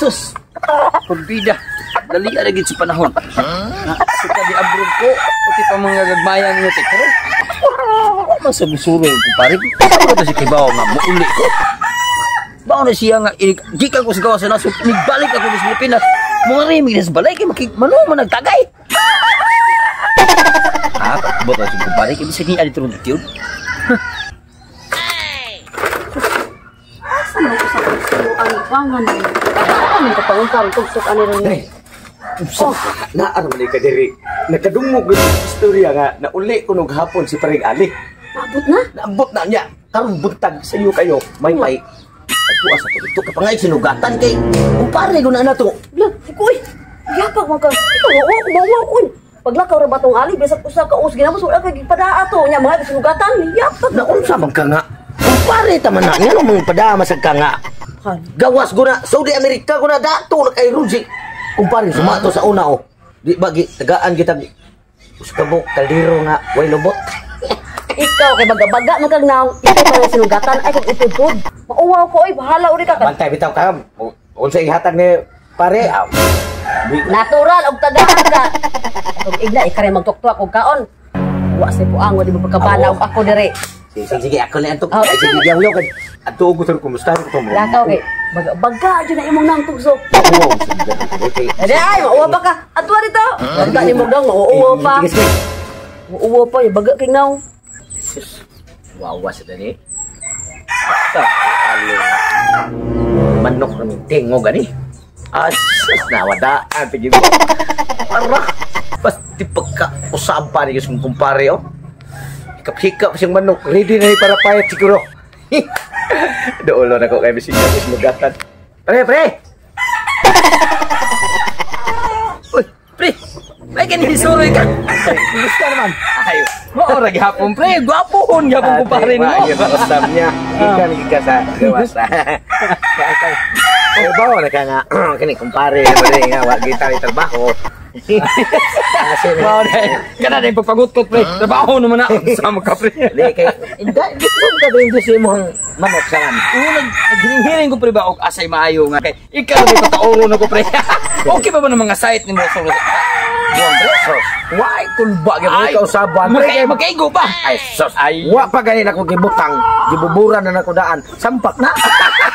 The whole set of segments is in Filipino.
sus. Pagbida. Dali lagi sa panahon. Suka di abroad ko, pati pa mga gagmayan niyo pero masabusuro yung kumpare. Ano ba si Kibaw nga muuli ko? Bao na siya nga gikan ko sa gawa sa nasod, nagbalik ako sa Pilipinas. Mga rimig na sa balay kay manuman nagtagay. Buat sa kumpare kay bisa ni ali turun tiud. Asa mo ko sa ang kangan ni. Ano ka pangungkar tugsok ani ron. Naaram ni ka diri. Nakadungog yung istorya nga na uli ko nung hapon si Paring Ali. Abot na? Naabot na niya. Karong buntag sa iyo kayo. May. Ato asa to dito kapangay sinugatan kay kumpare ko na to. Lah, kuy. Yapag mo ka. Ito bawa ko. Paglakaw ra batong ali bisag usa ka us ginamos wala kay padaa to nya mga sinugatan. Yapag Na unsa man ka nga? Kumpare ta man na ngano mong padama sa ka nga. Gawas guna Saudi America guna dato na kay Ruji. Kumpare sumato sa una oh. Di bagi tagaan kita. Uskabok kaldero nga way lubot. Ikaw kay baga-baga man kag naw. Ikaw pa sinugatan ay kag itudtod. Mauwaw ko oy bahala uri ka. Bantay bitaw ka. Unsa ihatag ni pare? Natural og tagaan ka. Og igla ikare magtuktok og kaon. Wa say puang wa di mo pagkabala og ako dire. Sige ako na antok. Sige diyaw yo kan. Ato ko sir kumusta ko to mo. Lakaw kay baga-baga jud na imong nang tugsok. Ade ay mauwa pa ka. Atwa dito. Banta ni mo dong mauwa pa. Mauwa pa yung baga kay naw. Wawas dani. Asa alo. Manok na tingo gani. Asas na wadaan pigi. Para pasti pagka usab pa ni kung kumpare oh. Hikap-hikap siyang manok, ready na para payat siguro. Doolo na ko kay bisig na mugatan. Pre. Uy, pre. May ganun suroy ka. Gusto naman. Ay, ora gihapon pre, gwapon gihapon kumpare mo. Usab niya. Ikan ka sa gawas. Oh, bawa na ka nga. Kini kumpare nga wa kita ni trabaho. Wow, kana din pagpagutot pre. Trabaho naman na sama ka pre. Di kay gusto ka din gusto mo manok sa kan. Naghiling ko pre ba og asay maayo nga kay ikaw di pataoro na ko pre. Okay ba ng mga site nimo sa Why kulba gyud ikaw saban pre magkaigo ba? Ay sus. Wa pa gani nako gibutang, gibuburan na nako daan. Sampak na.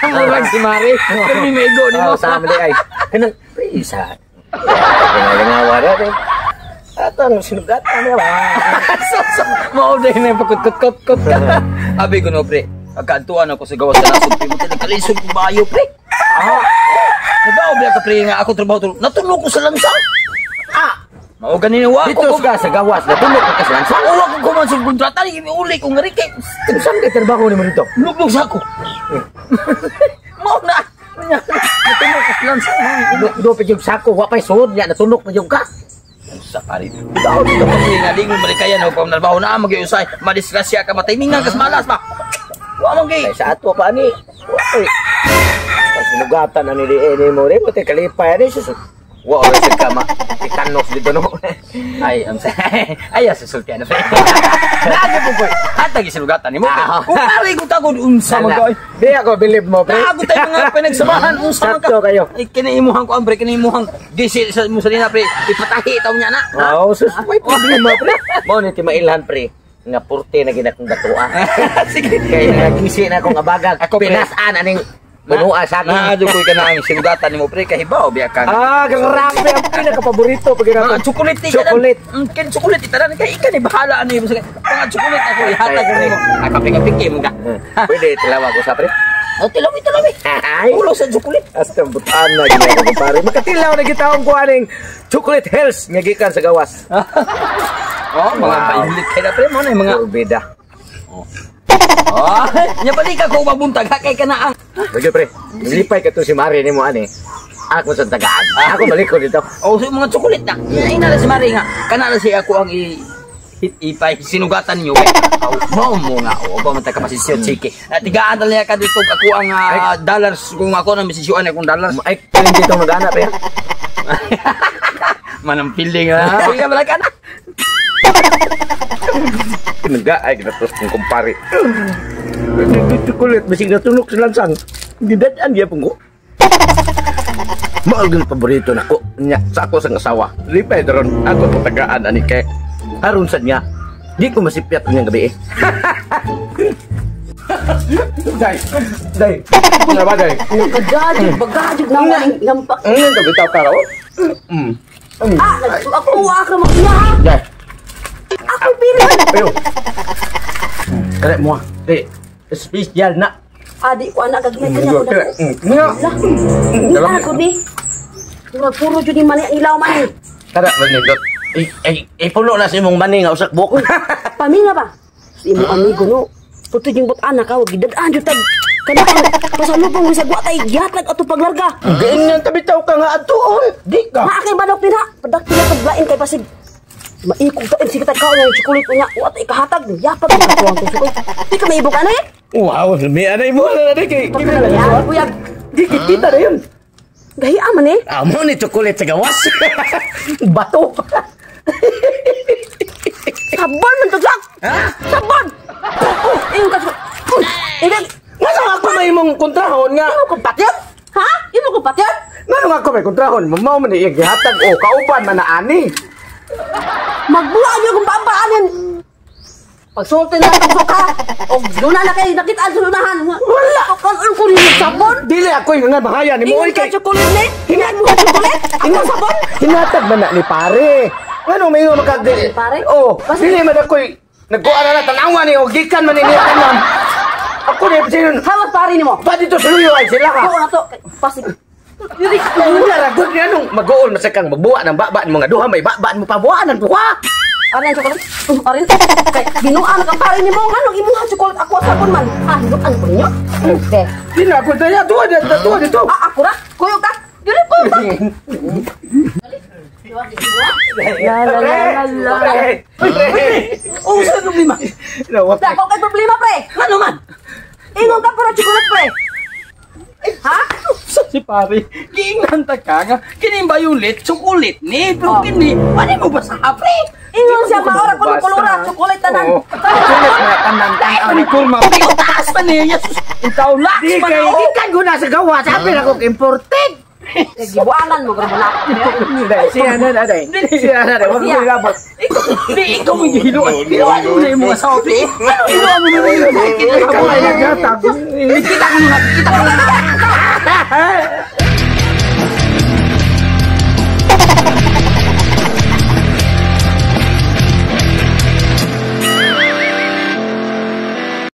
Murag si Mari. Pero may maigo nimo sa amin ay. Kanang isa. Nga wala rin. Atang sinugatan nila. Mao din na pakut-kut-kut ka. Abi ko no pre. Pagkaantuan ako sa gawas sa nasod pre mo kalisod ko bayo pre. Nadaw biya ka pre nga ako trabaho natulog ko sa lansang. Mao ganin wa dito ka sa gawas natulog ka sa lansang. Wa ko kumansig kontrata ni uli ko ngari kay saan ka trabaho ni mo dito? Luglog sa ako. Mao na. Natulog ka sa lansang. Do pa yung sako wa pay sud nya natulog na yung ka. Sa pari. Daw dito pa nga dingon malikayan o pamnalbaho na magyusay madisgrasya ka matimingan kas malas ba. Wa man gay sa ato pa ani. Wa sinugatan ani di mo re mo te kalipay ani sus. Wa ora sa kama itanos dito no. Ay am say ay susulti na pre. Nagi po po. Hatag sinugatan nimo. Kung pare ko tagod unsa man kay. Di ako believe mo pre. Ako tayo mga pinagsamahan unsa man ka. Kayo. Ay kinaimuhan ko ambre kinimuhang gisi sa musalina pre. Ipatahi taw nya na. Oh sus may problema pre. Mo ni ti mailhan pre. Nga purte na ginakong gatuan. Sige. Kaya nagisi na akong abagan. Pinasan aning Bunua sa akin. Naadukoy ka na ang sinugatan ni mo pre kahibaw biya ka. Kang rapi ang pinaka-paborito pag ginagawa. Chocolate ka. Chocolate. Ken chocolate tanan kay ikan ni bahala ani mo sa mga chocolate ako ihatag ko nimo. Kaping-kaping mo ka. Pwede tilawa ko sa pre. Tilawi. Ay, ulo sa chocolate. Hasta butan na ginagawa ko pare. Makatilaw na gitaong ko aning chocolate hills nga gikan sa gawas. Mga painlit kay na pre mo na mga beda. Nya balik ako mabuntag kay kana. Sige pre, nilipay ka to si Mari ni mo ani. Ako sa tagaan. Ako balik ko dito. So mga chocolate na. Ina na si Mari nga. Kana na si ako ang ipay sinugatan niyo. Mao mo nga o ba man ta kapasisyon chiki. Tigaan niya ka dito ako ang dollars kung ako na misisyon akong dollars. Ay, kung dito magana pre. Manang feeling ha. Sige balik ka na. Nag-aay ginatos kong kumpare. Chocolate, masig natulog sa lansang. Didadaan dia pong ko. Mao gyud paborito nako nya sa ako sang asawa. Lipay daron ako patagaan ani kay aron sad nga di ko masipyat unyang gabi. Day. Nga ba day? Bagajud na waling lampak. Ito bitaw ka raw. Ako ka mo niya ha. Day. Ako bilang. Ayo. Kare mo. Day. Special na. Adi ko anak gagmay kanya ko dako. Nga. Lah, ako ni. Puro jud ni mali ang ilaw man. Kada manindot. Puno na si mong mani nga usak buk. Paminga ba? Si mo amigo no. Puto yung anak ka, wag gidadaan jud tag. Kada pasalubong mo sa guwatay gihatag ato paglarga. Ganyan tabitaw ka nga atuon. Di ka. Na kay badok din ha. Padak pila paglain kay pasig. Maikog to sige tag kaon yung chocolate niya. Uwat ikahatag. Yapat ka tuwang to chocolate. Di ka maibog ano eh? Wow, may anay mo na kay. Paglayan, kuyag. Di kita na yun. Gahi aman eh. Amo ni chocolate sa gawas. Bato. Sabon man to, Jack! Ha? Sabon! Iyong ka... Ilan... Nga ako may mong kontrahon nga. Imo kong patyat? Ha? Imo kong patyat? Nga ako may kontrahon. Mamaw man iya gihatag o kauban man na ani. Magbuha niyo kung pampaanin. Pagsulti na ang suka. O luna na kayo, nakita ang sulunahan. Wala! Ang kunin yung sabon. Dili ako yung nga bahaya ni mo. Ingon ka chocolate ni? Hinaan mo ka chocolate? Ang sabon? Hinatag man na ni pare. Ano may nga makagdili? Pare? Oo. Dili man ako'y nagkuha na tanawan ni o gikan man ni niyakan. Ako na yung sinon. Hawas pari ni mo. Ba dito suluyo ay sila ka? Oo na to. Pasig. Dili ko wala ragot ni anong mag-uol masakang magbuwa ng babaan mo nga duha may babaan mo pabuanan buha. Arin chocolate? Arin? Kay binuan ka pari ni mo. Anong imuha chocolate? Ako sabon man. Hinuan ko ninyo? Hindi. Dili ako daya tuwa dito. Ako ra? Kuyog ka? Dili ko ba? La la la la la. Oh, saan problema? Dako kay problema pre. Ano man? Ingon ka puro chocolate pre. Ha? Sa si pare, giingnan ta ka nga, kini ba yung chocolate ni? Pero kini, ano mo ba sa pre? Ingon siya maora ko ng kolora, chocolate tanan. Chocolate na tanan Ano ko ma? Taas pa niya. Ikaw laks Di pa kay na. ikan ko na sa gawa. Sabi na ko imported. Gibuangan mo grabo na. Siya na na day. Siya na day. Wag mo ilabot. Di, ikaw mo yung hiluan. Hiluan mo na yung mga sabi. Ano hiluan mo na yung mga? Kita ka mo na yung gatag. Kita ka mo na.